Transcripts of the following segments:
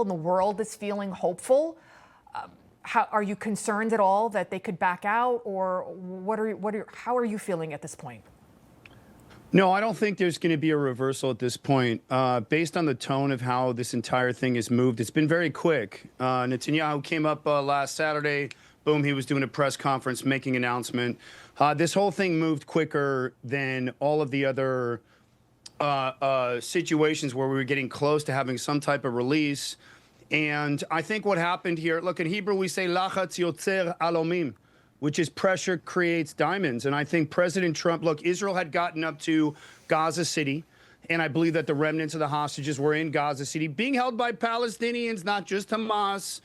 in the world is feeling hopeful. How are you concerned at all that they could back out, or how are you feeling at this point? No, I don't think there's going to be a reversal at this point. Based on the tone of how this entire thing has moved, it's been very quick. Netanyahu came up last Saturday. Boom, he was doing a press conference, making an announcement. This whole thing moved quicker than all of the other situations where we were getting close to having some type of release. And I think what happened here, look, in Hebrew we say lachatz yotzer alomim, which is pressure creates diamonds. And I think President Trump, look, Israel had gotten up to Gaza City, and I believe that the remnants of the hostages were in Gaza City, being held by Palestinians, not just Hamas.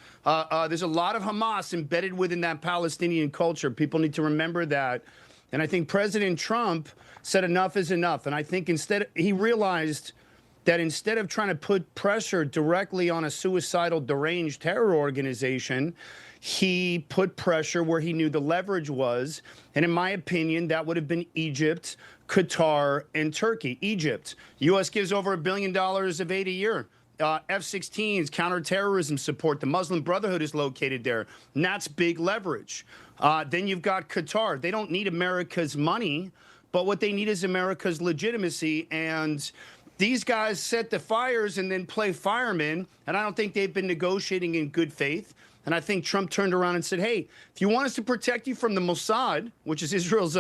There's a lot of Hamas embedded within that Palestinian culture. People need to remember that. And I think President Trump said enough is enough. And I think he realized that instead of trying to put pressure directly on a suicidal, deranged terror organization, he put pressure where he knew the leverage was. And in my opinion, that would have been Egypt, Qatar, and Turkey. Egypt, U.S. gives over $1 billion of aid a year. F-16s, counterterrorism support. The Muslim Brotherhood is located there. And that's big leverage. Then you've got Qatar. They don't need America's money, but what they need is America's legitimacy. And these guys set the fires and then play firemen, and I don't think they've been negotiating in good faith. And I think Trump turned around and said, hey, if you want us to protect you from the Mossad, which is Israel's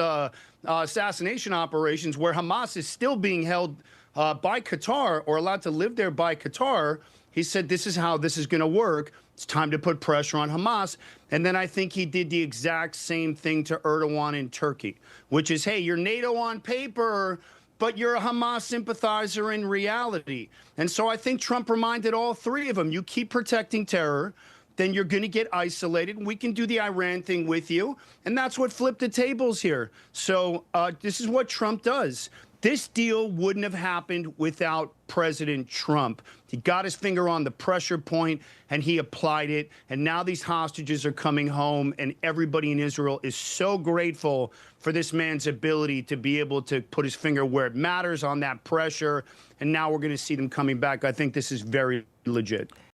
assassination operations, where Hamas is still being held by Qatar or allowed to live there by Qatar, he said, this is how this is going to work. It's time to put pressure on Hamas. And then I think he did the exact same thing to Erdogan in Turkey, which is, hey, you're NATO on paper, but you're a Hamas sympathizer in reality. And so I think Trump reminded all three of them, you keep protecting terror, then you're going to get isolated. And we can do the Iran thing with you. And that's what flipped the tables here. So this is what Trump does. This deal wouldn't have happened without President Trump. He got his finger on the pressure point and he applied it. And now these hostages are coming home, and everybody in Israel is so grateful for this man's ability to be able to put his finger where it matters on that pressure. And now we're going to see them coming back. I think this is very legit.